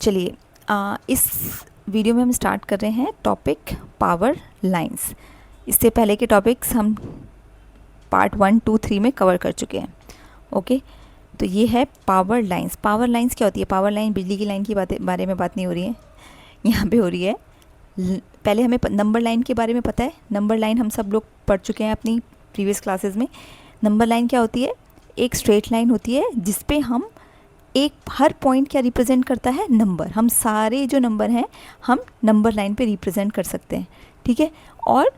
चलिए इस वीडियो में हम स्टार्ट कर रहे हैं टॉपिक पावर लाइंस। इससे पहले के टॉपिक्स हम पार्ट 1, 2, 3 में कवर कर चुके हैं। ओके, तो ये है पावर लाइंस। पावर लाइंस क्या होती है? पावर लाइन, बिजली की लाइन की बारे में बात नहीं हो रही है, यहाँ पे हो रही है। पहले हमें नंबर लाइन के बारे में पता है। नंबर लाइन हम सब लोग पढ़ चुके हैं अपनी प्रीवियस क्लासेस में। नंबर लाइन क्या होती है? एक स्ट्रेट लाइन होती है जिस पे हम हर पॉइंट क्या रिप्रेजेंट करता है? नंबर। हम सारे जो नंबर हैं हम नंबर लाइन पे रिप्रेजेंट कर सकते हैं, ठीक है। और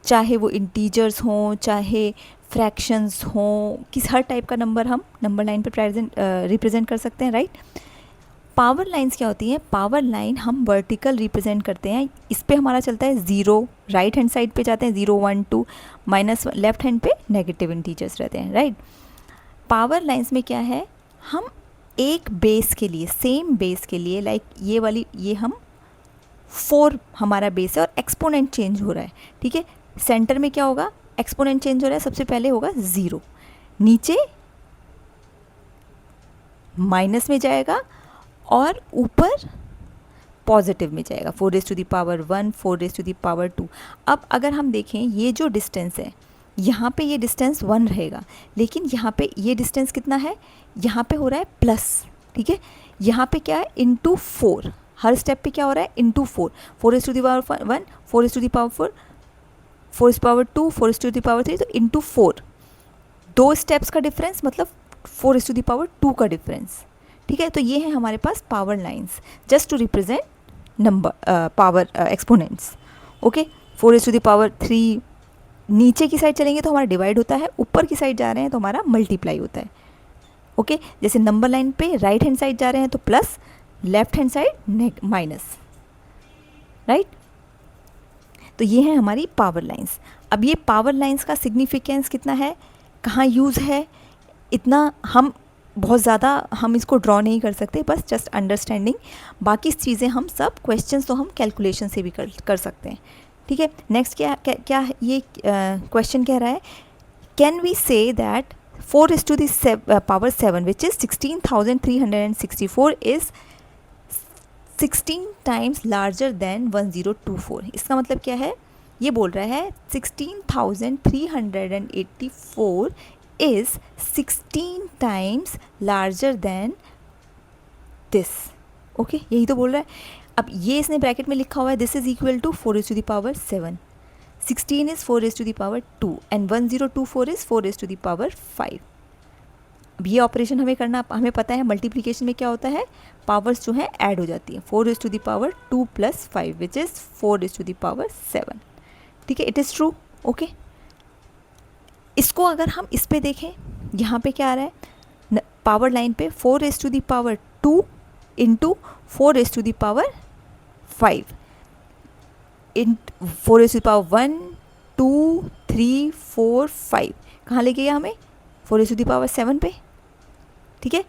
चाहे वो इंटीजर्स हों, चाहे फ्रैक्शंस हों, हर टाइप का नंबर हम नंबर लाइन पे रिप्रेजेंट कर सकते हैं, राइट। पावर लाइंस क्या होती हैं? पावर लाइन हम वर्टिकल रिप्रेजेंट करते हैं। इस पे हमारा चलता है 0, राइट हैंड साइड पे जाते हैं 0, 1, 2, -1, लेफ्ट हैंड पे नेगेटिव इंटीजर्स रहते हैं, राइट। पावर लाइंस में क्या है? हम एक बेस के लिए, सेम बेस के लिए, लाइक ये वाली, ये हम 4 हमारा बेस है और एक्सपोनेंट चेंज हो रहा है, ठीक है। सेंटर में क्या होगा? एक्सपोनेंट चेंज हो रहा है। सबसे पहले होगा 0, नीचे माइनस में जाएगा और ऊपर पॉजिटिव में जाएगा। 4⁻1, 4⁻2। अब अगर हम देखें ये जो डिस्टेंस है, यहाँ पे ये डिस्टेंस 1 रहेगा, लेकिन यहाँ पे ये डिस्टेंस कितना है? यहाँ पे हो रहा है प्लस, ठीक है। यहाँ पे क्या है? इंटू 4। हर स्टेप पे क्या हो रहा है? इंटू 4। 4⁻1, 4⁻4, 4⁻2, 4⁻3, तो इंटू 4। 2 स्टेप्स का डिफरेंस मतलब 4⁻2 का डिफरेंस, ठीक है। तो ये है हमारे पास power lines, just to represent number power exponents. Okay, 4⁻3 नीचे की साइड चलेंगे तो हमारा डिवाइड होता है, ऊपर की साइड जा रहे हैं तो हमारा मल्टीप्लाई होता है। ओके, जैसे नंबर लाइन पे राइट हैंड साइड जा रहे हैं तो plus, left hand side minus, right. तो ये है हमारी पावर लाइंस। अब ये पावर लाइंस का सिग्निफिकेंस कितना है, कहाँ यूज़ है, इतना हम बहुत ज़्यादा हम इसको ड्रॉ नहीं कर सकते, बस जस्ट अंडरस्टैंडिंग। बाकी चीज़ें हम सब क्वेश्चंस तो हम कैलकुलेशन से भी कर सकते हैं, ठीक है। नेक्स्ट क्या ये क्वेश्चन कह रहा है? Can we say that 4⁻⁷ which is 16,364 is 16 times larger than 1024। इसका मतलब क्या है? ये बोल रहा है 16,384 is 16 times larger then this. Okay, यही तो बोल रहा है। अब ये इसने ब्रैकेट में लिखा हुआ है, this is equal to 4⁻7। 16 is 4⁻2 and 1024 is 4⁻5। अब ये ऑपरेशन हमें करना, हमें पता है मल्टीप्लिकेशन में क्या होता है, पावर्स जो है ऐड हो जाती है। 4⁻2 + 5 विच इज़ 4⁻7, ठीक है। It is true. ओके, इसको अगर हम इस पे देखें, यहाँ पे क्या आ रहा है? पावर लाइन पे 4⁻2 इंटू 4⁻5 इन 4⁻1, 2, 3, 4, 5 कहाँ ले गया हमें? 4⁻7 पे, ठीक है।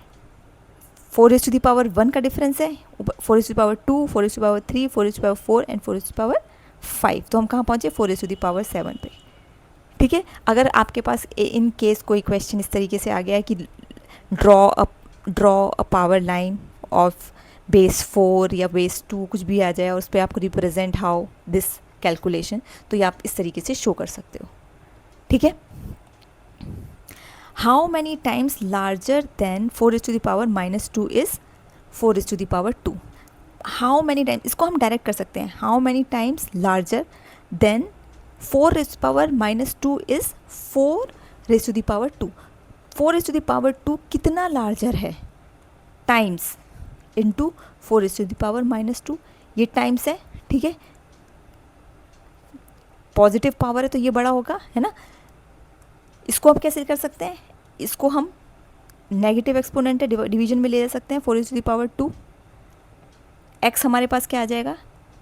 4⁻1 का डिफरेंस है, 4⁻2, 4⁻3, 4⁻4 एंड 4⁻5। तो हम कहाँ पहुँचे? 4⁻7 पे, ठीक है। अगर आपके पास इन केस कोई क्वेश्चन इस तरीके से आ गया है कि draw a power line of base 4 या बेस 2 कुछ भी आ जाए और उस पर आपको रिप्रेजेंट हाउ दिस कैलकुलेशन, तो ये आप इस तरीके से शो कर सकते हो, ठीक है। How many times larger then 4⁻2 is 4⁻2। How many times, इसको हम डायरेक्ट कर सकते हैं। How many times larger then 4⁻2 is 4⁻2। 4⁻2 कितना लार्जर है? टाइम्स इंटू 4⁻2, ये टाइम्स है, ठीक है। पॉजिटिव पावर है तो ये बड़ा होगा, है ना। इसको आप कैसे कर सकते हैं? इसको हम नेगेटिव एक्सपोनेंट है, डिवीजन में ले जा सकते हैं। 4⁻2 एक्स हमारे पास क्या आ जाएगा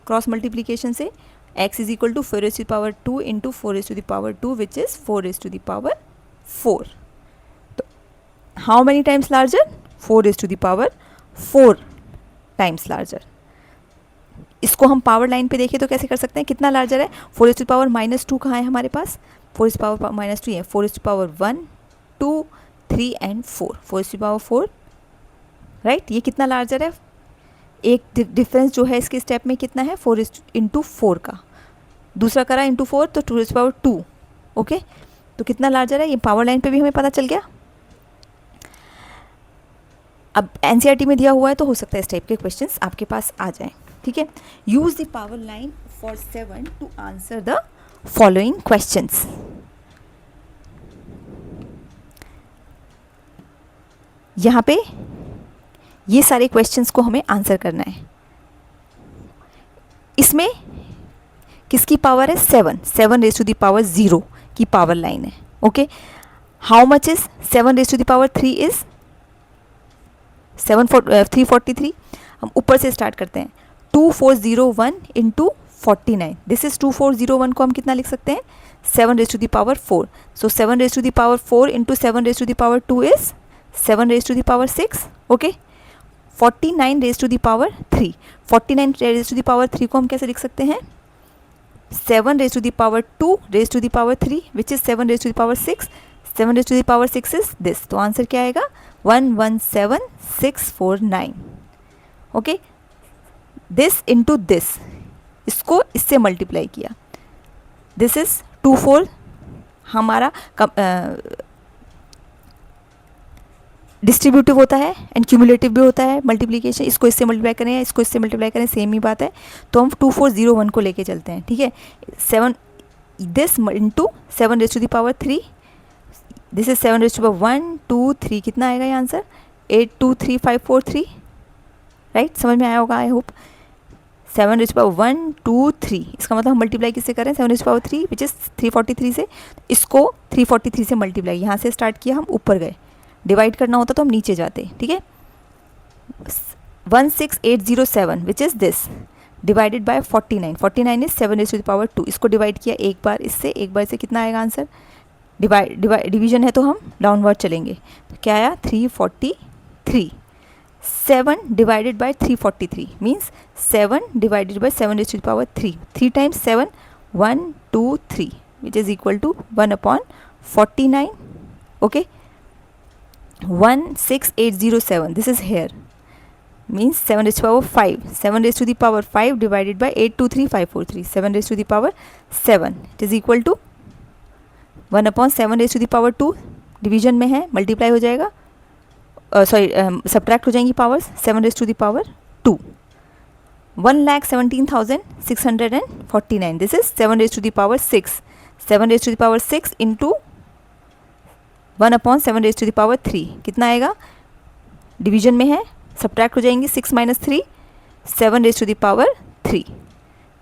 क्रॉस मल्टीप्लीकेशन से? x is equal to 4⁻2 into 4⁻2 which is 4⁻4। तो how many times larger? 4⁻4 times larger. इसको हम पावर लाइन पे देखें तो कैसे कर सकते हैं? कितना लार्जर है? 4⁻2 कहाँ है हमारे पास? 4⁻2 है, 4⁻1, 2, 3 एंड 4, 4⁻4, राइट। ये कितना लार्जर है? एक डिफरेंस जो है इसके स्टेप में कितना है 4:4 का, दूसरा करा इंटू 4 तो 2⁻²। ओके, तो कितना लार्जर है ये पावर लाइन पे भी हमें पता चल गया। अब एनसीईआरटी में दिया हुआ है तो हो सकता है इस टाइप के क्वेश्चंस आपके पास आ जाएं। ठीक है, use the power line for 7 to answer the following questions. यहाँ पे ये सारे क्वेश्चंस को हमें आंसर करना है। इसमें किसकी पावर है 7⁻0 की पावर लाइन है। Okay, how much is 7⁻3 is 343। हम ऊपर से स्टार्ट करते हैं 2401 इंटू 49, दिस इज 2401 को हम कितना लिख सकते हैं 7⁻4। सो 7⁻4 इंटू 7⁻2 इज 7⁻6। ओके, 49⁻3, 49⁻3 को हम कैसे लिख सकते हैं 7⁻2⁻3 विच इज 7⁻6, 7⁻6 इज दिस। तो आंसर क्या आएगा 117649। ओके, दिस इंटू दिस, इसको इससे मल्टीप्लाई किया, दिस इज 24 हमारा डिस्ट्रीब्यूटिव होता है एंड क्यूमुलेटिव भी होता है मल्टीप्लिकेशन। इसको इससे मल्टीप्लाई करें, इसको इससे मल्टीप्लाई करें, सेम ही बात है। तो हम 2401 को लेके चलते हैं। ठीक है, 7 दिस इंटू 7⁻3, दिस इज 7⁻1 2 3, कितना आएगा ये आंसर 823543। राइट, समझ में आया होगा आई होप। 7⁻1 2 3, इसका मतलब हम मल्टीप्लाई किससे करें 7⁻3 विच इज़ 343 से। इसको 343 से मल्टीप्लाई, यहाँ से स्टार्ट किया हम ऊपर गए, डिवाइड करना होता तो हम नीचे जाते। ठीक है, 16807 which is this divided by 49, 49 is 7⁻2। इसको डिवाइड किया एक बार इससे, एक बार से कितना आएगा आंसर, डिवीजन है तो हम डाउनवर्ड चलेंगे। तो क्या आया 343। 7 divided by 343 means 7 divided by 7⁻3, 3 times 7 1 2 3 which is equal to 1/49। Okay, 16807, this is here, means 7⁻5, 7⁻5 divided by 823543, 7⁻7, it is equal to 1/7⁻2, division में है, मल्टीप्लाई हो जाएगा, सॉरी सब्ट्रैक्ट हो जाएंगी पावर्स, 7⁻2, 1,17,649, दिस इज 7⁻6, 7⁻6 इंटू 1/7⁻3 कितना आएगा, डिवीजन में है, सब्ट्रैक्ट हो जाएंगी 6 - 3, 7⁻3,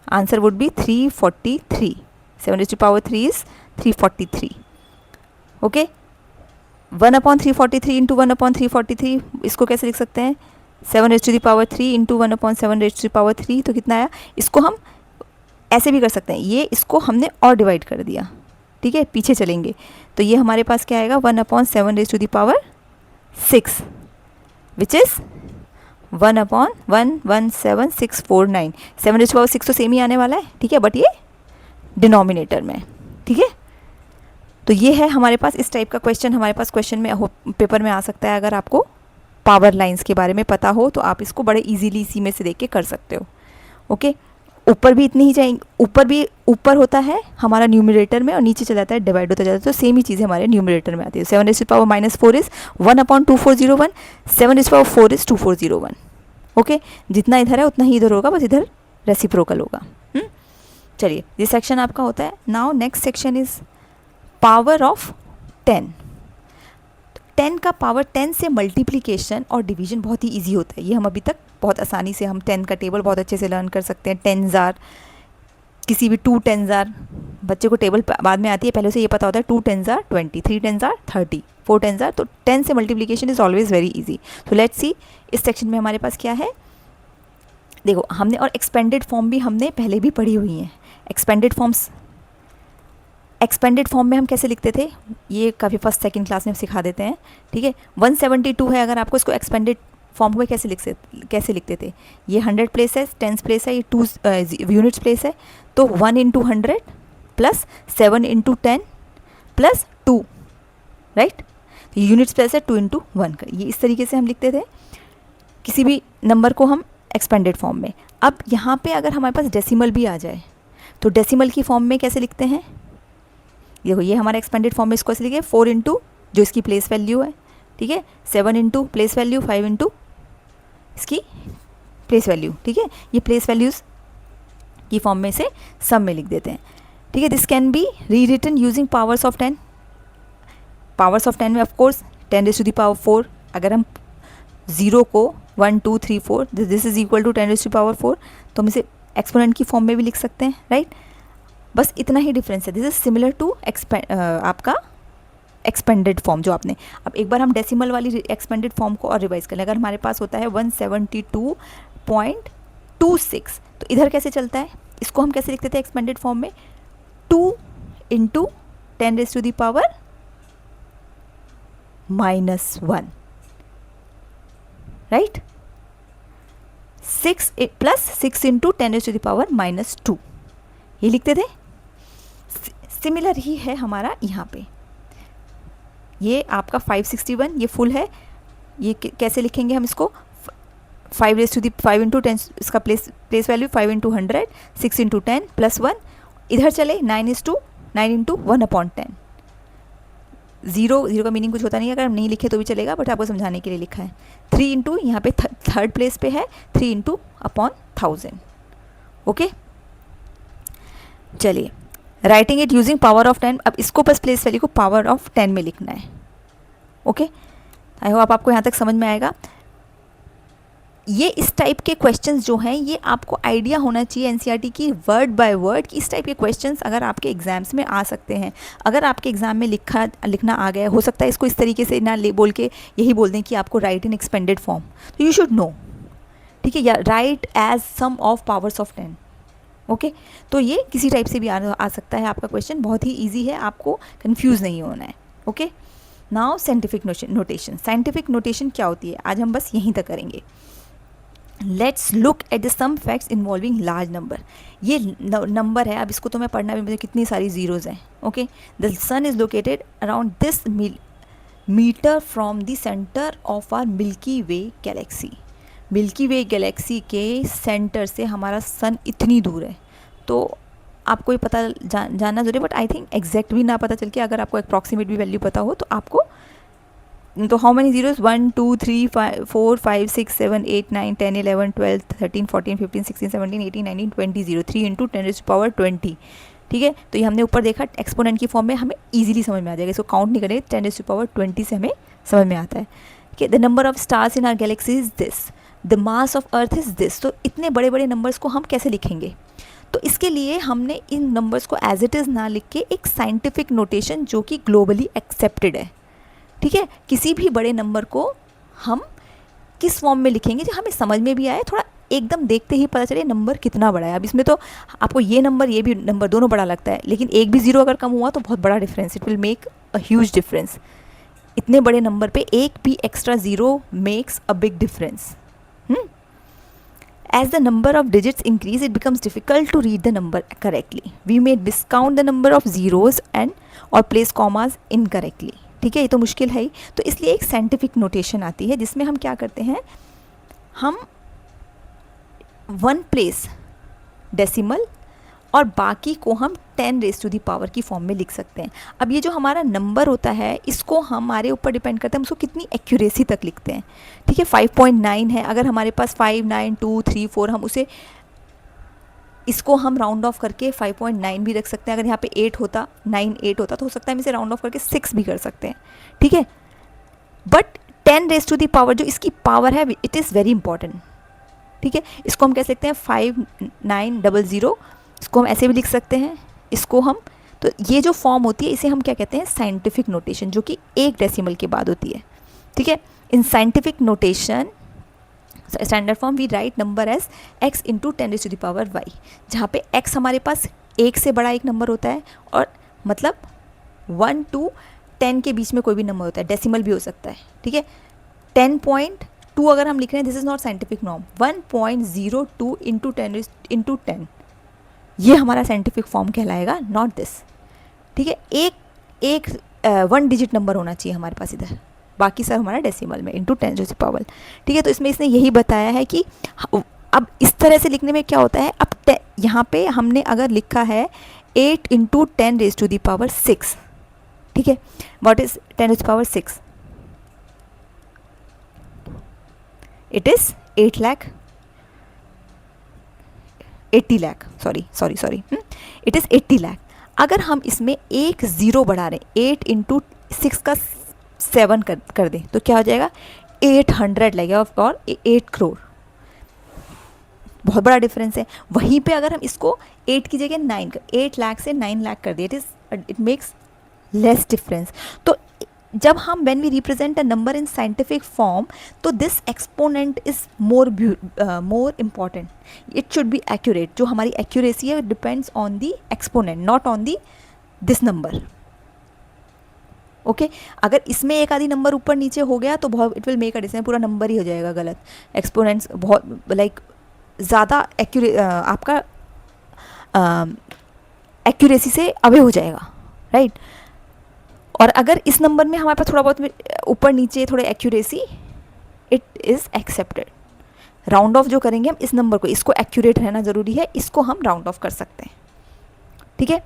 answer would be 343, 7⁻3 is 343। Okay, 1/343 into 1/343, इसको कैसे लिख सकते हैं 7⁻3 इंटू 1/7⁻3, तो कितना आया। इसको हम ऐसे भी कर सकते हैं, ये इसको हमने और डिवाइड कर दिया। ठीक है, पीछे चलेंगे तो ये हमारे पास क्या आएगा 1/7⁻6 विच इज़ 1/117649, 7⁻6 तो सेम ही आने वाला है। ठीक है, बट ये डिनोमिनेटर में। ठीक है, तो ये है हमारे पास इस टाइप का क्वेश्चन, हमारे पास क्वेश्चन में पेपर में आ सकता है। अगर आपको पावर लाइंस के बारे में पता हो तो आप इसको बड़े इजीली इसी में से देख के कर सकते हो। ओके, ऊपर भी इतनी ही जाएंगे, ऊपर होता है हमारा न्यूमरेटर में और नीचे चला जाता है डिवाइड होता जाता है, तो सेम ही चीज़ें हमारे न्यूमरेटर में आती है। 7⁻4 इज 1/2401, 7⁻4 इज 2401। ओके, जितना इधर है उतना ही इधर होगा, बस इधर रेसिप्रोकल होगा। चलिए, ये सेक्शन आपका होता है। Now next section is power of 10। 10 का पावर 10 से मल्टीप्लिकेशन और डिवीजन बहुत ही ईजी होता है। ये हम अभी तक बहुत आसानी से हम 10 का टेबल बहुत अच्छे से लर्न कर सकते हैं। 10s आर, किसी भी 2 10s आर, बच्चे को टेबल बाद में आती है, पहले से ये पता होता है 2 10s are 20, 3 10s are 30, 4 10s are, तो 10 से multiplication is always very easy. तो लेट्स सी इस सेक्शन में हमारे पास क्या है। देखो, हमने और एक्सपेंडेड फॉर्म भी हमने पहले भी पढ़ी हुई हैं। एक्सपेंडेड फॉर्म में हम कैसे लिखते थे, ये काफ़ी फर्स्ट सेकंड क्लास में सिखा देते हैं। ठीक है, 172 है, अगर आपको इसको एक्सपेंडेड फॉर्म में कैसे लिखते थे, ये 100 प्लेस है, 10 प्लेस है, ये 2 यूनिट्स प्लेस है, तो 1 × 100 प्लस 7 × 10 प्लस 2, राइट। ये यूनिट्स प्लेस है 2 × 1 का, ये इस तरीके से हम लिखते थे। किसी भी नंबर को हम एक्सपेंडेड फॉर्म में। अब यहाँ पे अगर हमारे पास डेसिमल भी आ जाए तो डेसिमल की फॉर्म में कैसे लिखते हैं, देखो ये हमारा एक्सपेंडेड फॉर्म में इसको ऐसे लिखे 4 इंटू जो इसकी प्लेस वैल्यू है, ठीक है, 7 इंटू प्लेस वैल्यू, 5 इंटू इसकी प्लेस वैल्यू, ठीक है, ये प्लेस वैल्यूज़ की फॉर्म में से सब में लिख देते हैं, ठीक है। This can be rewritten using powers of 10। Powers of 10 में of course 10 raise to the power 4, अगर हम 0 को 1 2 3 4 this is equal to 10 raise to power 4, तो हम इसे एक्सपोनेंट की फॉर्म में भी लिख सकते हैं, राइट। बस इतना ही डिफरेंस है। दिस इज सिमिलर टू आपका एक्सपेंडेड फॉर्म जो आपने, अब एक बार हम डेसिमल वाली एक्सपेंडेड फॉर्म को और रिवाइज कर लें। अगर हमारे पास होता है 172.26, तो इधर कैसे चलता है, इसको हम कैसे लिखते थे एक्सपेंडेड फॉर्म में, 2 into 10 raise to the power -1, right, 6 plus 6 into 10 raise to the power -2, ये लिखते थे। सिमिलर ही है हमारा यहाँ पे, ये आपका 561, ये फुल है, ये कैसे लिखेंगे हम इसको, 5 रेज़ टू दी 5 इंटू 10, इसका place value 5 into 100, 6 into 10 plus 1, इधर चले 9 इंटू 1/10। ज़ीरो का मीनिंग कुछ होता नहीं है, अगर हम नहीं लिखे तो भी चलेगा, बट आपको समझाने के लिए लिखा है। 3 इंटू यहाँ पे थर्ड प्लेस पे है 3 इंटू अपॉन 1000, ओके। चलिए, writing it using power of 10, अब इसको बस प्लेस वैल्यू को पावर ऑफ 10 में लिखना है, ओके। आई होप आपको यहाँ तक समझ में आएगा। ये इस टाइप के क्वेश्चंस जो हैं, ये आपको आइडिया होना चाहिए एनसीईआरटी की वर्ड बाय वर्ड कि इस टाइप के क्वेश्चंस अगर आपके एग्जाम्स में आ सकते हैं। अगर आपके एग्जाम में लिखना आ गया, हो सकता है इसको इस तरीके से ना बोल के यही बोल दें कि आपको राइट इन एक्सपेंडेड फॉर्म, तो यू शुड नो, ठीक है, या write as sum of powers of 10, okay. तो ये किसी टाइप से भी आ सकता है आपका क्वेश्चन, बहुत ही ईजी है, आपको कन्फ्यूज़ नहीं होना है, okay. Now scientific notation. Scientific notation क्या होती है, आज हम बस यहीं तक करेंगे। Let's look at the some facts involving large number. ये नंबर है, अब इसको तो मैं पढ़ना भी, मुझे कितनी सारी जीरोज़ हैं, okay. The sun is located around this metre from the centre of our Milky Way galaxy. Milky Way galaxy के सेंटर से हमारा सन इतनी दूर है, तो आपको ये पता जानना ज़रूरी है, बट आई थिंक एग्जैक्ट भी ना पता चल के अगर आपको अप्रॉक्सीमेट भी वैल्यू पता हो तो आपको, तो how many zeros, 1 2 3 4 5 6 7 8 9 10 11 12 13 14 15 16 17 18 19 20 0, 3 into 10 raise to power 20, ठीक है। तो ये हमने ऊपर देखा एक्सपोनेंट की फॉर्म में, हमें ईजिली समझ में आ जाएगा, इसको काउंट नहीं करें, 10 रेज़ टू पावर 20 से हमें समझ में आता है, ठीक है। The number of stars in are Galaxy is this, the mass of earth is this. तो इतने बड़े बड़े नंबर्स को हम कैसे लिखेंगे, तो इसके लिए हमने इन नंबर्स को एज इट इज़ ना लिख के एक साइंटिफिक नोटेशन जो कि ग्लोबली एक्सेप्टेड है, ठीक है, किसी भी बड़े नंबर को हम किस फॉर्म में लिखेंगे जो हमें समझ में भी आए, थोड़ा एकदम देखते ही पता चले नंबर कितना बड़ा है। अब इसमें तो आपको ये नंबर ये भी नंबर दोनों बड़ा लगता है, लेकिन एक भी ज़ीरो अगर कम हुआ तो बहुत बड़ा difference, it will make a huge difference. इतने बड़े नंबर पे एक भी extra zero makes a big difference. As the number of digits increase, it becomes difficult to read the number correctly. We may discount the number of zeros and or place commas incorrectly. ठीक है, ये तो मुश्किल है ही, तो इसलिए एक scientific notation आती है जिसमें हम क्या करते हैं, हम 1 प्लेस डेसिमल और बाकी को हम 10 रेज़ टू दी पावर की फॉर्म में लिख सकते हैं। अब ये जो हमारा नंबर होता है, इसको हमारे ऊपर डिपेंड करता है हम उसको कितनी एक्यूरेसी तक लिखते हैं, ठीक है। 5.9 है, अगर हमारे पास 5 9 2 3 4, हम उसे इसको हम राउंड ऑफ करके 5.9 भी रख सकते हैं। अगर यहाँ पे 8 होता, 9 8 होता, तो हो सकता है हम इसे राउंड ऑफ करके 6 भी कर सकते हैं, ठीक है। But 10 raise to the power जो इसकी पावर है, इट इज़ वेरी इंपॉर्टेंट, ठीक है। इसको हम कह सकते हैं 5900, इसको हम ऐसे भी लिख सकते हैं, इसको हम, तो ये जो फॉर्म होती है इसे हम क्या कहते हैं, साइंटिफिक नोटेशन, जो कि एक डेसिमल के बाद होती है, ठीक है। In scientific notation standard form we write number as x into 10 raise to the power y, जहाँ पे x हमारे पास 1 से बड़ा एक नंबर होता है, और मतलब 1 to 10 के बीच में कोई भी नंबर होता है, डेसिमल भी हो सकता है, ठीक है। 10.2 अगर हम लिख रहे हैं, this is not scientific norm, 1.02 into 10 into 10, ये हमारा साइंटिफिक फॉर्म कहलाएगा, नॉट दिस, ठीक है। एक 1 डिजिट नंबर होना चाहिए हमारे पास इधर, बाकी सब हमारा डेसिमल में इंटू 10 रेज़ टू पावर, ठीक है। तो इसमें इसने यही बताया है कि अब इस तरह से लिखने में क्या होता है, अब यहाँ पे हमने अगर लिखा है 8 into 10 raise to the power 6, ठीक है, what is 10 raise to power 6, it is 8 lakh 80 lakh, sorry it is 80 lakh. अगर हम इसमें एक ज़ीरो बढ़ा रहे हैं, 8 इंटू 6 का 7 कर दें तो क्या हो जाएगा, 800 लगेगा और 8 करोड़, बहुत बड़ा डिफरेंस है। वहीं पे अगर हम इसको 8 की जगह 9 8 लाख से 9 लाख कर दिए, इट मेक्स लेस डिफरेंस। तो जब हम when we represent a number in scientific form, तो this exponent is more important, it should be accurate. जो हमारी एक्यूरेसी है depends on the exponent, not on the this number. Okay, अगर इसमें एक आधी नंबर ऊपर नीचे हो गया तो बहुत it will make a difference, पूरा नंबर ही हो जाएगा गलत। एक्सपोनेंट्स बहुत लाइक ज़्यादा आपका एक्यूरेसी से अवे हो जाएगा, राइट। और अगर इस नंबर में हमारे पास थोड़ा बहुत ऊपर नीचे थोड़े accuracy, it is accepted. Round of जो करेंगे हम इस नंबर को, इसको एक्यूरेट रहना ज़रूरी है, इसको हम राउंड ऑफ कर सकते हैं, ठीक है।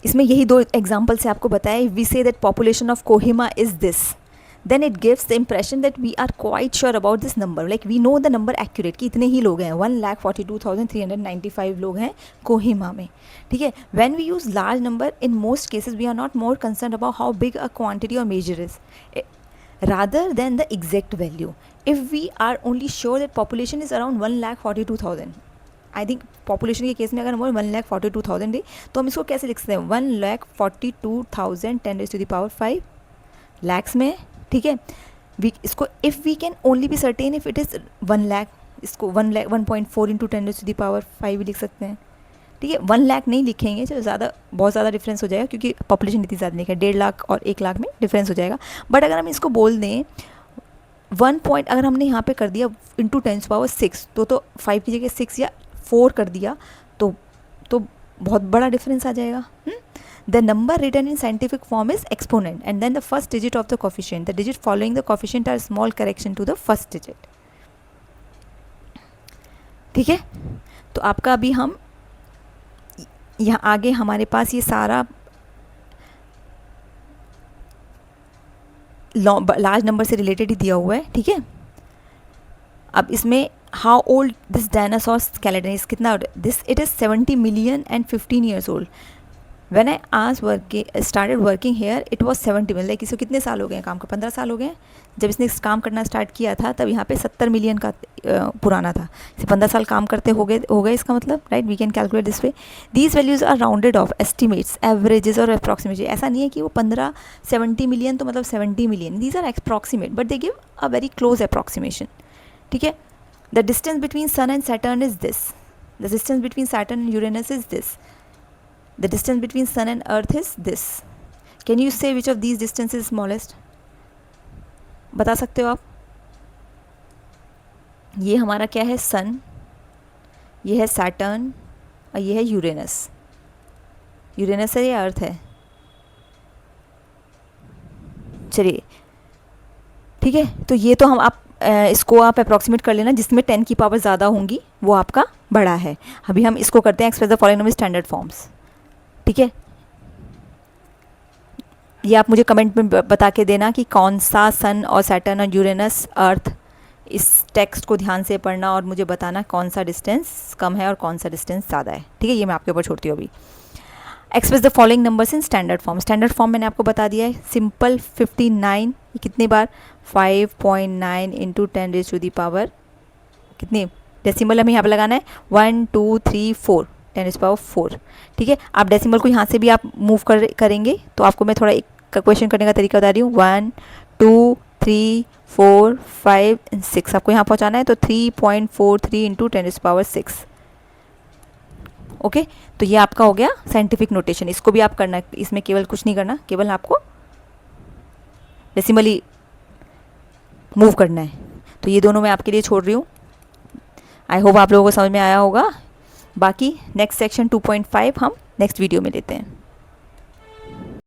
इसमें यही 2 एग्जाम्पल से आपको बताया। We say that population of Kohima is this, then it gives the impression that we are quite sure about this number, like we know the number accurate कि इतने ही लोग हैं, 1,42,395 लोग हैं कोहिमा में, ठीक है। when we use large number, in most cases we are not more concerned about how big a quantity or measure is rather than the exact value. if we are only sure that population is around 1,42,000, I think population के case में अगर हमारे 1,42,000 है तो हम इसको कैसे लिख सकते हैं, 1,42,000 10⁵ लैक्स में, ठीक है। इसको if we can only be certain if it is 1 lakh, इसको 1.4 इंटू 10⁵ भी लिख सकते हैं, ठीक है। 1 लाख नहीं लिखेंगे, चलो बहुत ज़्यादा डिफरेंस हो जाएगा क्योंकि पॉपुलेशन इतनी ज़्यादा नहीं है, 1.5 लाख और 1 लाख में डिफरेंस हो जाएगा। बट अगर हम इसको बोल दें 1 पॉइंट, अगर हमने यहाँ पे कर दिया इंटू 10⁶, तो 5 की जगह 6 या 4 कर दिया तो बहुत बड़ा डिफरेंस आ जाएगा। The number written in scientific form is exponent and then the first digit of the coefficient. The digit following the coefficient are small correction to the first digit. ठीक है, तो आपका अभी हम यहाँ आगे हमारे पास ये सारा लार्ज नंबर से रिलेटेड ही दिया हुआ है, ठीक है। अब इसमें how old this dinosaur skeleton is, कितना this, it is 70 million and 15 years old. When I started working here, it was 70 million, like इसको कितने साल हो गए काम का, 15 साल हो गए। जब इसने काम करना स्टार्ट किया था तब यहाँ पे 70 मिलियन का पुराना था, इसे 15 साल काम करते हो गए इसका मतलब, right. We can calculate this way. These values are rounded off, estimates, averages और अप्रॉक्सीमेट। ऐसा नहीं है कि वो 70 मिलियन तो मतलब 70 million, these are approximate but they give a very close approximation, ठीक है। The distance between sun and Saturn is this, the distance between Saturn and Uranus is this, the distance between sun and earth is this. Can you say which of these distances is smallest? बता सकते हो आप? ये हमारा क्या है, सन, ये है सैटर्न और ये है यूरेनस। यूरेनस है या अर्थ है? चलिए ठीक है, तो ये तो हम आप इसको आप अप्रॉक्सीमेट कर लेना, जिसमें 10 की पावर ज़्यादा होंगी वो आपका बड़ा है। अभी हम इसको करते हैं express the following number standard forms, ठीक है। ये आप मुझे कमेंट में बता के देना कि कौन सा सन और सैटर्न और यूरेनस अर्थ, इस टेक्स्ट को ध्यान से पढ़ना और मुझे बताना कौन सा डिस्टेंस कम है और कौन सा डिस्टेंस ज़्यादा है, ठीक है। ये मैं आपके ऊपर छोड़ती हूँ अभी। Express the following numbers in standard form. Standard form मैंने आपको बता दिया है, सिंपल 59, ये कितनी बार 5.9 इंटू 10⁻⁴ कितनी डेसिमल हमें यहाँ पर लगाना है, 1 2 3 4 10⁻⁴, ठीक है। आप डेसिमल को यहाँ से भी आप मूव करेंगे तो आपको मैं थोड़ा एक क्वेश्चन करने का तरीका बता रही हूँ। 1 2 3 4 5 6 आपको यहाँ पहुँचाना है, तो 3.43 इंटू 10⁻⁶। ओके, तो ये आपका हो गया साइंटिफिक नोटेशन। इसको भी आप करना, इसमें केवल कुछ नहीं करना, केवल आपको डेसिमली मूव करना है। तो ये दोनों मैं आपके लिए छोड़ रही हूँ। आई होप आप लोगों को समझ में आया होगा। बाकी नेक्स्ट सेक्शन 2.5 हम नेक्स्ट वीडियो में लेते हैं।